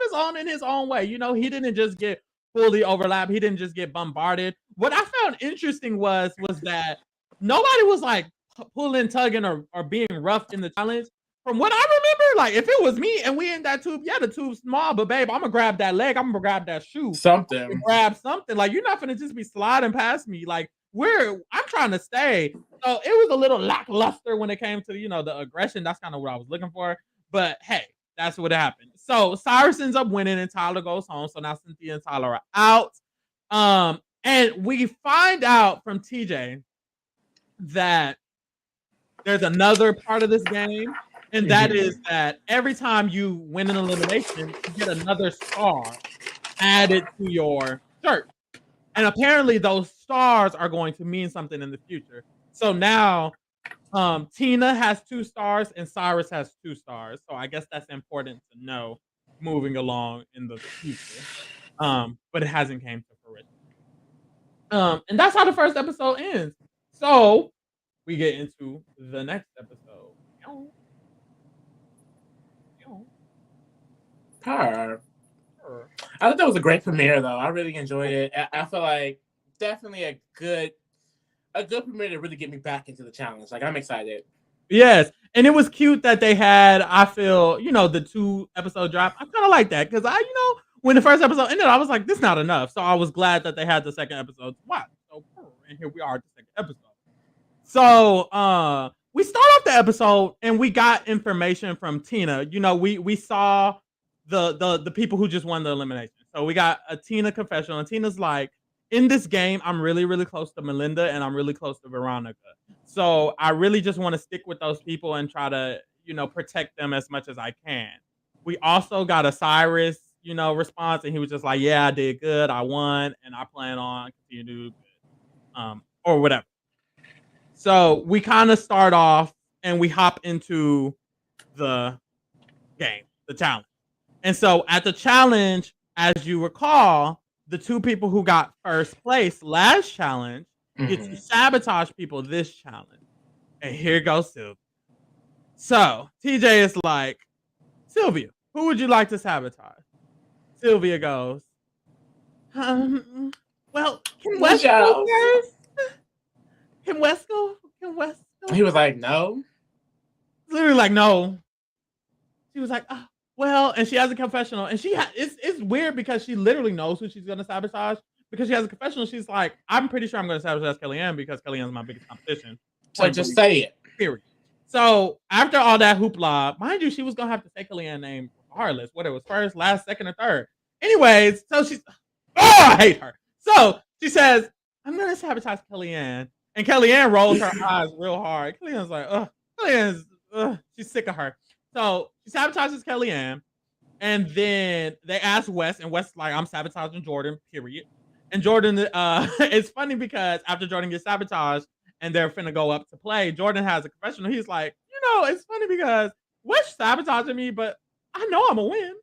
his own in his own way. You know, he didn't just get fully overlapped. He didn't just get bombarded. What I found interesting was that nobody was like pulling, tugging, or being rough in the challenge. From what I remember, like if it was me and we in that tube, yeah, the tube's small, but babe, I'm gonna grab that leg, I'm gonna grab that shoe, grab something. Like you're not gonna just be sliding past me. Like I'm trying to stay. So it was a little lackluster when it came to the aggression. That's kind of what I was looking for. But hey, that's what happened. So Cyrus ends up winning and Tyler goes home. So now Cynthia and Tyler are out. And we find out from TJ that there's another part of this game. And that is that every time you win an elimination, you get another star added to your shirt. And apparently those stars are going to mean something in the future. So now Tina has 2 stars and Cyrus has 2 stars. So I guess that's important to know moving along in the future. But it hasn't came to fruition. And that's how the first episode ends. So we get into the next episode. I thought that was a great premiere, though. I really enjoyed it. I feel like definitely a good premiere to really get me back into the challenge. Like I'm excited. Yes, and it was cute that they had. I feel the 2 episode drop. I kind of like that because when the first episode ended, I was like, this is not enough. So I was glad that they had the second episode to watch. So and here we are at the second episode. So we start off the episode and we got information from Tina. We saw the people who just won the elimination. So we got a Tina confessional, and Tina's like, in this game, I'm really, really close to Melinda and I'm really close to Veronica. So I really just want to stick with those people and try to, protect them as much as I can. We also got a Cyrus, response, and he was just like, yeah, I did good. I won, and I plan on continuing to do good. Or whatever. So we kind of start off and we hop into the game, the challenge. And so at the challenge, as you recall, the 2 people who got first place last challenge get to sabotage people this challenge. And here goes Sylvia. So TJ is like, Sylvia, who would you like to sabotage? Sylvia goes, well, can Wes go first? Can Wes go? He was like, no. Literally like, no. She was like, oh. Well, and she has a confessional, and it's weird because she literally knows who she's gonna sabotage because she has a confessional. She's like, I'm pretty sure I'm gonna sabotage Kellyanne because Kellyanne's my biggest competition. So just say it. Period. So after all that hoopla, mind you, she was gonna have to say Kellyanne's name regardless, whether it was first, last, second, or third. Anyways, so she's I hate her. So she says, I'm gonna sabotage Kellyanne. And Kellyanne rolls her eyes real hard. Kellyanne's like, she's sick of her. So she sabotages Kellyanne, and then they ask Wes, and Wes is like, I'm sabotaging Jordan, period. And Jordan, it's funny because after Jordan gets sabotaged and they're finna go up to play, Jordan has a confessional. He's like, it's funny because Wes sabotaging me, but I know I'm a win.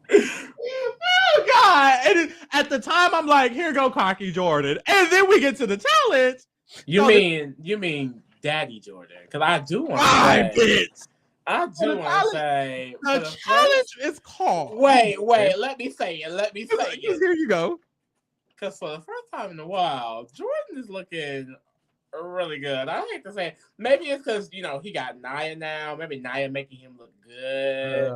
Oh God! And at the time, I'm like, here go cocky Jordan, and then we get to the challenge. You mean Daddy Jordan? Because I do want to say. I do want to say the challenge is called. Wait, let me say it. Here you go. Because for the first time in a while, Jordan is looking really good. I hate to say it. Maybe it's because he got Naya now. Maybe Naya making him look good.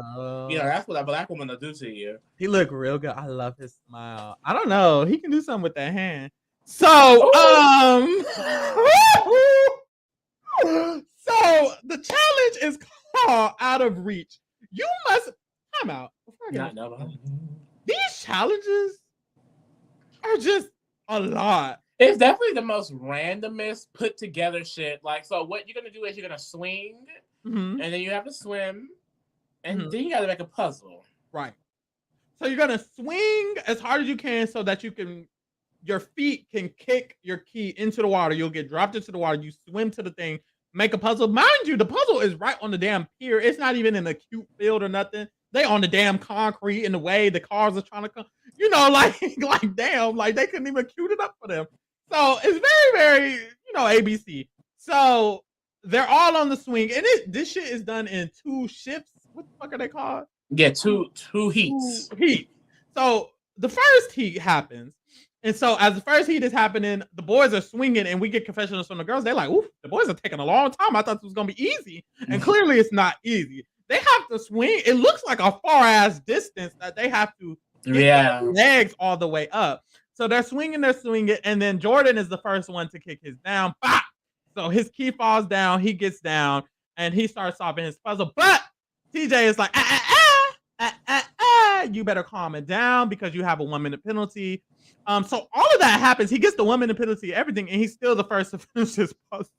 That's what a black woman will do to you. He look real good. I love his smile. I don't know. He can do something with that hand. So So the challenge is called Out of Reach. You must time out. These challenges are just a lot. It's definitely the most randomest put together shit. Like, so what you're gonna do is you're gonna swing, and then you have to swim, and then you gotta make a puzzle. Right. So you're gonna swing as hard as you can so that your feet can kick your key into the water. You'll get dropped into the water. You swim to the thing, make a puzzle. Mind you, the puzzle is right on the damn pier. It's not even in a cute field or nothing. They on the damn concrete in the way the cars are trying to come. Like damn, like they couldn't even cute it up for them. So it's very, very, ABC. So they're all on the swing, and this shit is done in 2 shifts. What the fuck are they called? Yeah, two heats. 2 heats. So the first heat happens, and so as the first heat is happening, the boys are swinging, and we get confessionals from the girls. They're like, "Ooh, the boys are taking a long time. I thought this was gonna be easy," and clearly it's not easy. They have to swing. It looks like a far ass distance that they have to get their legs all the way up. So they're swinging, and then Jordan is the first one to kick his down. Bah! So his key falls down, he gets down, and he starts solving his puzzle. But TJ is like, you better calm it down because you have a 1-minute penalty. So all of that happens. He gets the 1-minute penalty, everything, and he's still the first to finish his puzzle.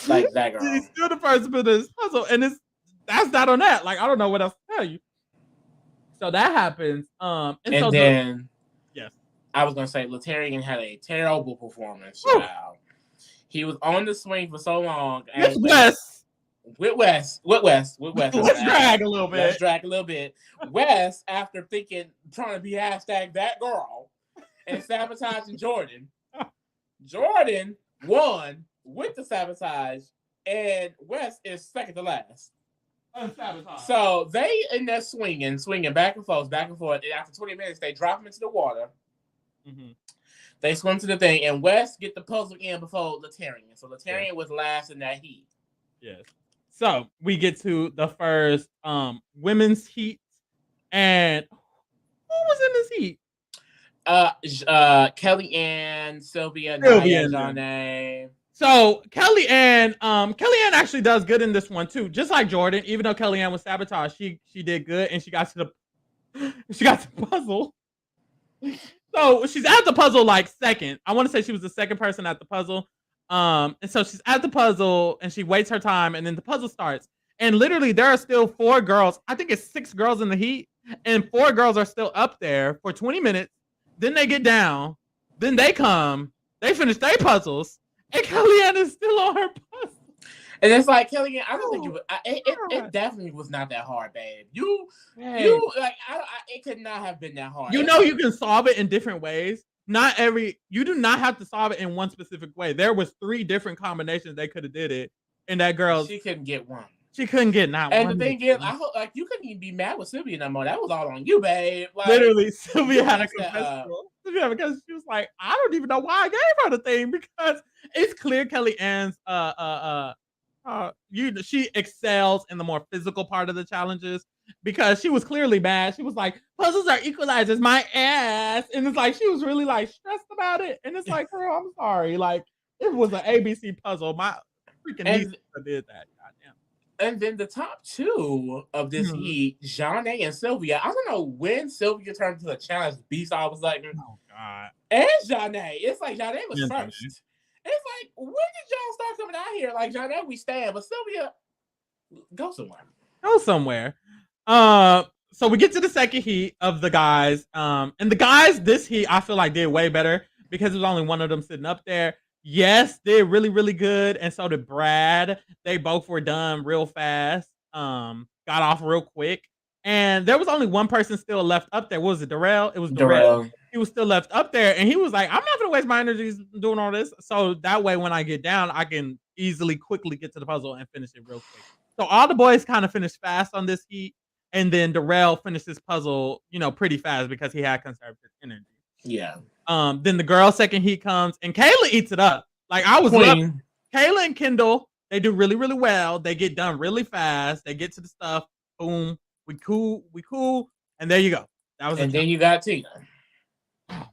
Like that girl. He's still the first to finish his puzzle, and that's not on that. Like, I don't know what else to tell you. So that happens. And so then yes. I was gonna say Latarian had a terrible performance. Wow. He was on the swing for so long. With Wes. Let's drag a little bit. Wes, after trying to be hashtag that girl and sabotaging Jordan won with the sabotage, and Wes is second to last. So they in there swinging back and forth. And after 20 minutes, they drop him into the water. They swim to the thing, and Wes get the puzzle in before Latarian. So Latarian was last in that heat. Yes. So we get to the first women's heat, and who was in this heat? Kellyanne, Sylvia, Janae. So Kellyanne actually does good in this one too, just like Jordan. Even though Kellyanne was sabotaged, she did good, and she got to the puzzle. So she's at the puzzle like second. I want to say she was the second person at the puzzle. And so she's at the puzzle and she waits her time, and then the puzzle starts. And literally there are still 4 girls. I think it's 6 girls in the heat, and 4 girls are still up there for 20 minutes. Then they get down. Then they come. They finish their puzzles. And Kellyanne is still on her puzzle. And it's like, Kellyanne, I don't think you would. It definitely was not that hard, babe. It could not have been that hard. You can solve it in different ways. You do not have to solve it in one specific way. There was 3 different combinations they could have did it, and that girl, she couldn't get one. She couldn't get not and one. And the thing is, I hope you couldn't even be mad with Sylvia no more. That was all on you, babe. Literally, Sylvia had a confessional. Because she was like, I don't even know why I gave her the thing, because it's clear Kellyanne's she excels in the more physical part of the challenges, because she was clearly bad. She was like, puzzles are equalizers, my ass. And it's like, she was really like stressed about it. And it's like, girl, I'm sorry. Like, it was an ABC puzzle. My freaking niece did that. Goddamn. And then the top 2 of this heat, Janae and Sylvia. I don't know when Sylvia turned into a challenge beast. I was like, oh God. And Janae. It's like Janae was first. It's like, when did y'all start coming out here? Like, Janae, we stand, but Sylvia, go somewhere. So we get to the second heat of the guys. And the guys this heat, I feel like did way better, because there's only one of them sitting up there. Yes, did really, really good. And so did Brad. They both were done real fast. Got off real quick. And there was only one person still left up there. What was it, Darrell? It was Darrell. He was still left up there. And he was like, I'm not going to waste my energy doing all this. So that way, when I get down, I can quickly get to the puzzle and finish it real quick. So all the boys kind of finished fast on this heat. And then Darrell finished his puzzle, pretty fast, because he had conservative energy. Yeah. Then the girl second heat comes, and Kayla eats it up. Like, I was loving Kayla and Kendall. They do really, really well. They get done really fast. They get to the stuff. Boom. We cool. And there you go. That was. And then you got Tina. Oh,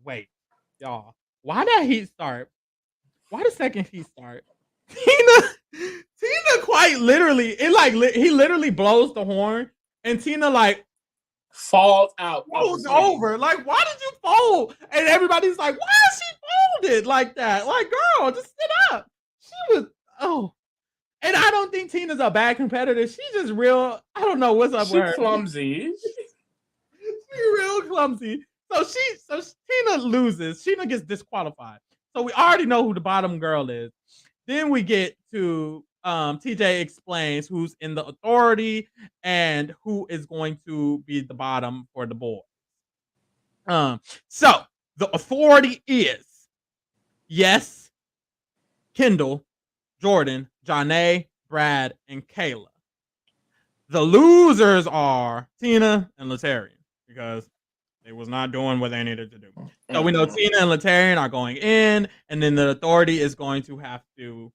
wait, y'all. Why that heat start? Why the second heat start? Tina quite literally, he literally blows the horn, and Tina like falls out. Folds over. Like, why did you fold? And everybody's like, why is she folded like that? Like, girl, just sit up. She was and I don't think Tina's a bad competitor. She's just real. I don't know what's up with her. Clumsy. She's real clumsy. So Tina loses. Tina gets disqualified. So we already know who the bottom girl is. Then we get to TJ explains who's in the authority and who is going to be the bottom for the board. So the authority is yes, Kendall, Jordan, Janae, Brad, and Kayla. The losers are Tina and Latarian because they was not doing what they needed to do. So we know Tina and Latarian are going in, and then the authority is going to have to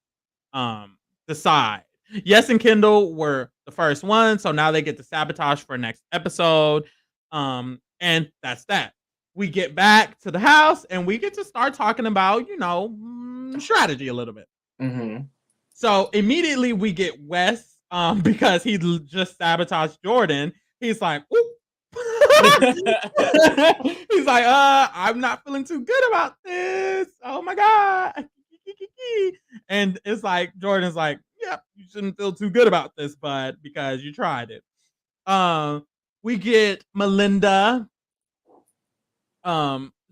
decide. Yes and Kendall were the first one, so now they get to sabotage for next episode. And that's that. We get back to the house and we get to start talking about, strategy a little bit. Mm-hmm. So immediately we get Wes, because he just sabotaged Jordan. He's like, ooh. He's like, I'm not feeling too good about this. Oh my God. And it's like, Jordan's like, yeah, you shouldn't feel too good about this, bud, because you tried it. We get Melinda.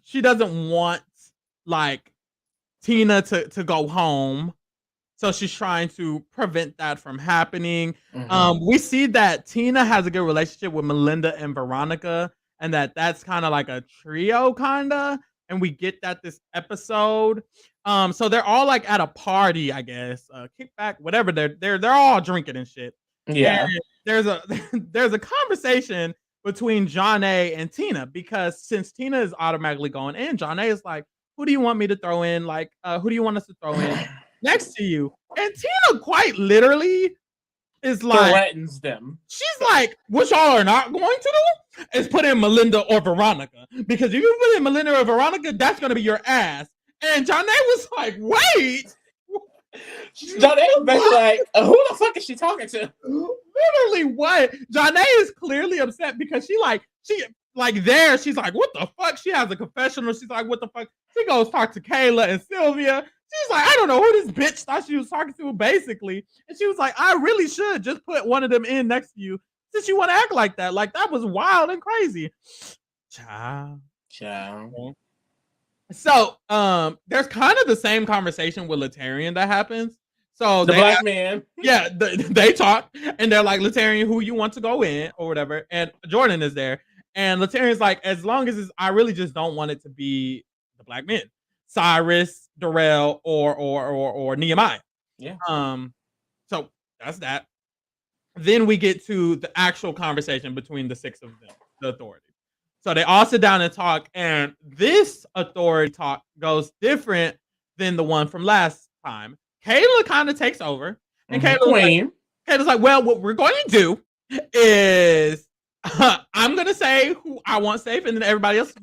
She doesn't want like Tina to go home. So she's trying to prevent that from happening. Mm-hmm. We see that Tina has a good relationship with Melinda and Veronica, and that's kind of like a trio, and we get that this episode. So they're all like at a party, I guess, kickback, whatever. They're all drinking and shit. Yeah. And there's a conversation between Janae and Tina, because since Tina is automatically going in, Janae is like, who do you want me to throw in? Like, who do you want us to throw in next to you? And Tina quite literally is like, threatens them. She's like, what y'all are not going to do is put in Melinda or Veronica. Because if you put in Melinda or Veronica, that's going to be your ass. And Janae was like, wait. Janae was basically like, who the fuck is she talking to? Literally what? Janae is clearly upset because she's like, she's like, what the fuck? She has a confessional. She's like, what the fuck? She goes talk to Kayla and Sylvia. She's like, I don't know who this bitch thought she was talking to, basically. And she was like, I really should just put one of them in next to you since you want to act like that. Like, that was wild and crazy. Ciao. So, there's kind of the same conversation with Latarian that happens. So the black man. Yeah, they talk and they're like, Latarian, who you want to go in or whatever. And Jordan is there. And Latarian's like, as long as I really just don't want it to be the black men. Cyrus, Darrell, or Nehemiah. Yeah. So that's that. Then we get to the actual conversation between the six of them, the authority. So they all sit down and talk, and this authority talk goes different than the one from last time. Kayla kind of takes over, and Kayla's like, well, what we're going to do is I'm going to say who I want safe, and then everybody else.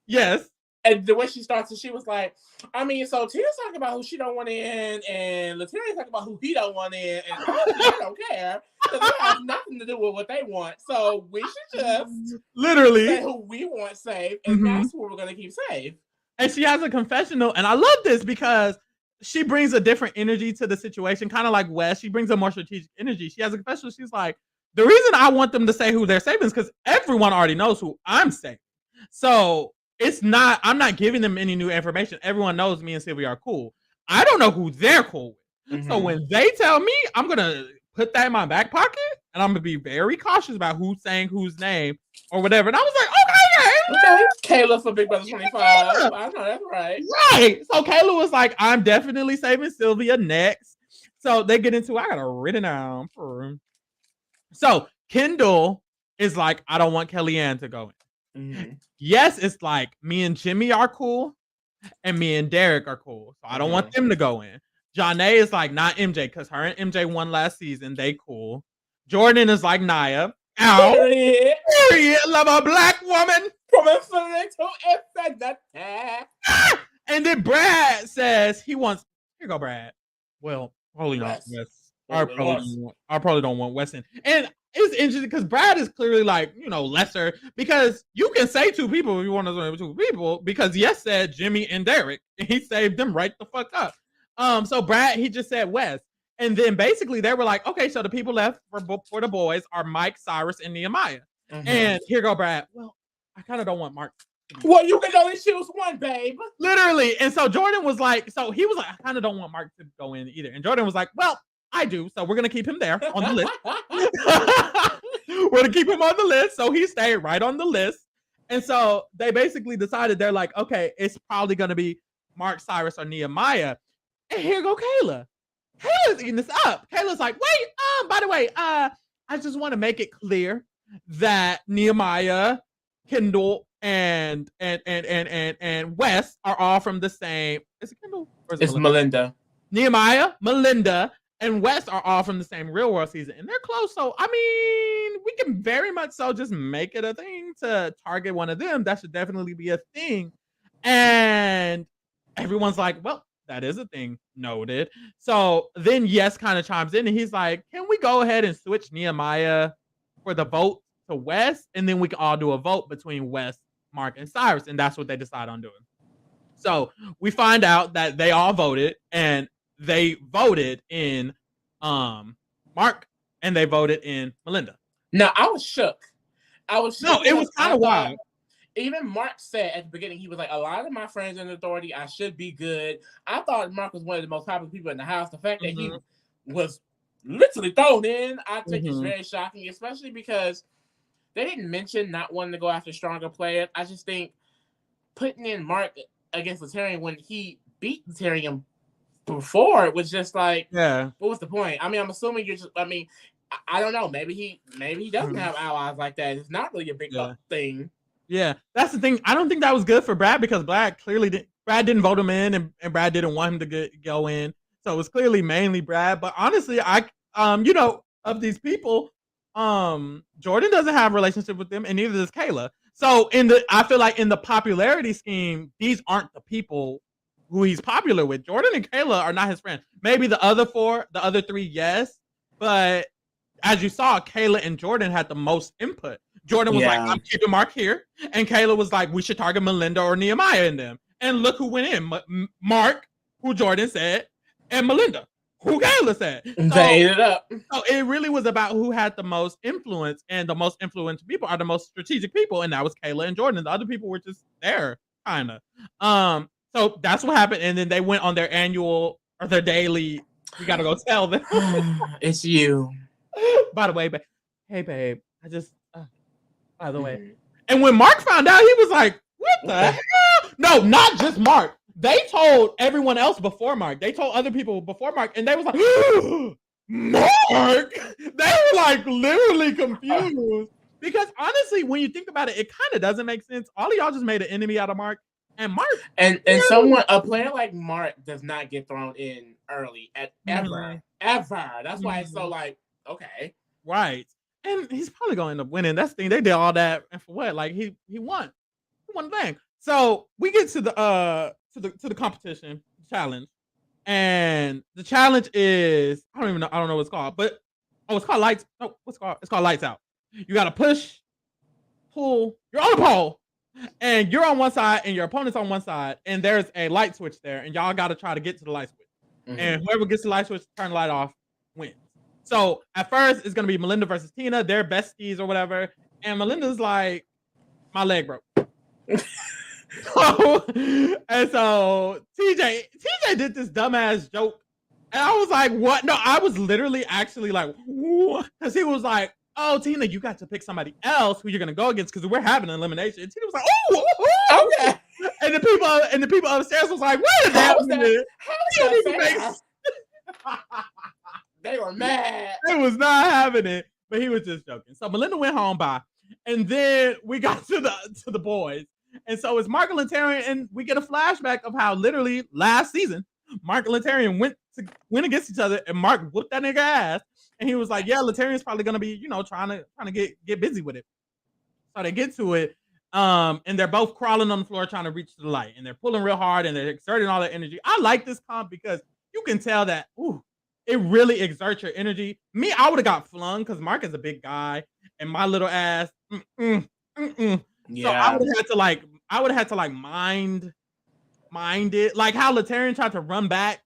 Yes. And the way she starts, and she was like, I mean, so Tina's talking about who she don't want in, and Lataria's talking about who he don't want in, and I don't care, because it has nothing to do with what they want. So we should just literally say who we want safe, and that's who we're going to keep safe. And she has a confessional, and I love this because she brings a different energy to the situation, kind of like Wes. She brings a more strategic energy. She has a confessional. She's like, the reason I want them to say who they're saving is because everyone already knows who I'm saving. So I'm not giving them any new information. Everyone knows me and Sylvia are cool. I don't know who they're cool with. Mm-hmm. So when they tell me, I'm going to put that in my back pocket, and I'm going to be very cautious about who's saying whose name or whatever. And I was like, okay. Kayla for Big Brother 25. I know that's right. Right. So Kayla was like, I'm definitely saving Sylvia next. So they get into, I got to write it down. So Kendall is like, I don't want Kellyanne to go in. Mm-hmm. Yes, it's like me and Jimmy are cool, and me and Derek are cool. So I don't want them to go in. Janae is like, not MJ, because her and MJ won last season. They cool. Jordan is like Nia. Ow. Period. Love a black woman. And then Brad says he wants, here go Brad. Well, Probably not West. West. Well, West. I probably don't want Weston. And it's interesting because Brad is clearly like, lesser because you can say two people if you want to say two people because Yes said Jimmy and Derek and he saved them right the fuck up. So Brad, he just said West. And then basically they were like, okay, so the people left for the boys are Mike, Cyrus, and Nehemiah. Mm-hmm. And here go Brad. Well, I kind of don't want Mark. Well, you can only choose one, babe. Literally. And so Jordan was like, he was like, I kind of don't want Mark to go in either. And Jordan was like, well, I do. So we're going to keep him there on the list. We're going to keep him on the list. So he stayed right on the list. And so they basically decided, they're like, okay, it's probably going to be Mark, Cyrus, or Nehemiah. And here go Kayla. Kayla's eating this up. Kayla's like, wait, by the way, I just want to make it clear that Nehemiah, Kendall, and Wes are all from the same. Is it Kendall? Or is it Melinda? Nehemiah, Melinda, and Wes are all from the same Real World season, and they're close. So I mean, we can very much so just make it a thing to target one of them. That should definitely be a thing. And everyone's like, well, that is a thing. Noted. So then Yes kind of chimes in and he's like, can we go ahead and switch Nehemiah for the vote to Wes? And then we can all do a vote between Wes, Mark, and Cyrus. And that's what they decide on doing. So we find out that they all voted and they voted in Mark and they voted in Melinda. No, I was shook. No, it was kind of wild. Even Mark said at the beginning, he was like, a lot of my friends in authority, I should be good. I thought Mark was one of the most popular people in the house. The fact that he was literally thrown in, I think is very shocking, especially because they didn't mention not wanting to go after stronger players. I just think putting in Mark against Laterian when he beat Laterian before it was just like, what was the point? I mean, I'm assuming I don't know. Maybe he doesn't have allies like that. It's not really a big thing. Yeah, that's the thing. I don't think that was good for Brad because Brad didn't vote him in, and Brad didn't want him to go in. So it was clearly mainly Brad. But honestly, of these people, Jordan doesn't have a relationship with them, and neither does Kayla. So I feel like in the popularity scheme, these aren't the people who he's popular with. Jordan and Kayla are not his friends. Maybe the other three, yes. But as you saw, Kayla and Jordan had the most input. Jordan was like, I'm keeping Mark here. And Kayla was like, we should target Melinda or Nehemiah in them. And look who went in. Mark, who Jordan said, and Melinda, who Kayla said. They ate it up. So it really was about who had the most influence. And the most influential people are the most strategic people. And that was Kayla and Jordan. The other people were just there, kind of. So that's what happened. And then they went on their annual or their daily, we got to go tell them. It's you. By the way, hey, babe, I just... by the way. And when Mark found out, he was like, what the hell? No, not just Mark. They told everyone else before Mark. They told other people before Mark. And they was like, Mark? They were like literally confused. Because honestly, when you think about it, it kind of doesn't make sense. All of y'all just made an enemy out of Mark. And Mark... And a player like Mark does not get thrown in early ever. That's why it's so like, okay. Right. And he's probably gonna end up winning. That's the thing. They did all that, and for what? Like he won. He won the thing. So we get to the competition challenge, and the challenge is I don't know what it's called, but it's called lights. No, what's it called? It's called lights out. You gotta push, pull. You're on a pole, and you're on one side, and your opponent's on one side, and there's a light switch there, and y'all gotta try to get to the light switch. And whoever gets the light switch, turn the light off, wins. So at first it's gonna be Melinda versus Tina. They're besties or whatever. And Melinda's like, my leg broke. so TJ did this dumbass joke. And I was like, what? No, I was literally actually like, because he was like, oh, Tina, you got to pick somebody else who you're gonna go against because we're having an elimination. And Tina was like, oh, okay. And the people upstairs was like, wait a minute. They were mad. They was not having it, but he was just joking. So Melinda went home by, and then we got to the boys. And so it's Mark and Laterian, and we get a flashback of how literally last season, Mark and Laterian went against each other, and Mark whooped that nigga ass. And he was like, yeah, Laterian's probably gonna be, trying to get busy with it. So they get to it, and they're both crawling on the floor trying to reach the light, and they're pulling real hard and they're exerting all their energy. I like this comp because you can tell that, it really exerts your energy. Me, I would have got flung because Mark is a big guy and my little ass. So I Yeah. would have had to like, mind it. Like how Laterian tried to run back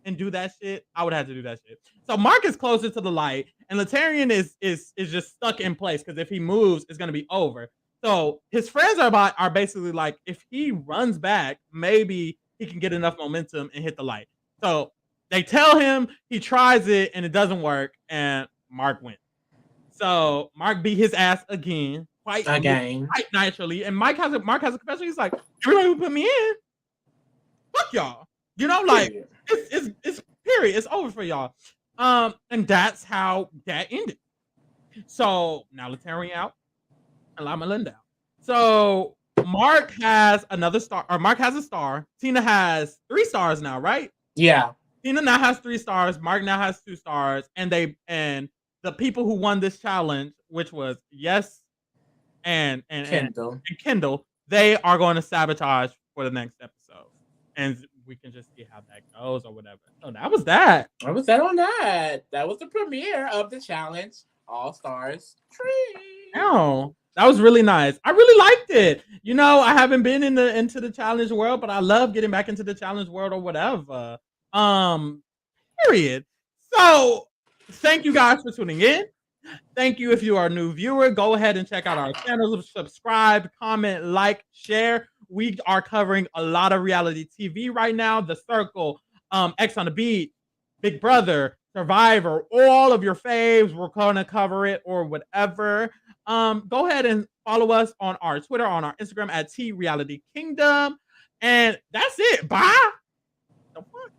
and do that shit. I would have to do that shit. So Mark is closer to the light, and Laterian is just stuck in place because if he moves, it's gonna be over. So his friends are basically like, if he runs back, maybe he can get enough momentum and hit the light. So they tell him, he tries it and it doesn't work, and Mark wins. So Mark beat his ass again, quite naturally. And Mark has a confession. He's like, everybody who put me in, fuck y'all. You know, like it's period. It's over for y'all. And that's how that ended. So now Laterian out and Lama Linda out. So Mark has another star, or Mark has a star. Tina has 3 stars now, right? Yeah. Tina now has 3 stars. Mark now has 2 stars. And the people who won this challenge, which was Yes and Kendall, they are going to sabotage for the next episode. And we can just see how that goes or whatever. So that was that. What was that on that? That was the premiere of the challenge, All Stars 3. Oh, that was really nice. I really liked it. You know, I haven't been into the challenge world, but I love getting back into the challenge world or whatever. Period. So thank you guys for tuning in. Thank you. If you are a new viewer, go ahead and check out our channel, subscribe, comment, like, share. We are covering a lot of reality TV right now. The Circle, X on the Beat, Big Brother, Survivor, all of your faves. We're going to cover it or whatever. Go ahead and follow us on our Twitter, on our Instagram at T Reality Kingdom. And that's it. Bye. The fuck?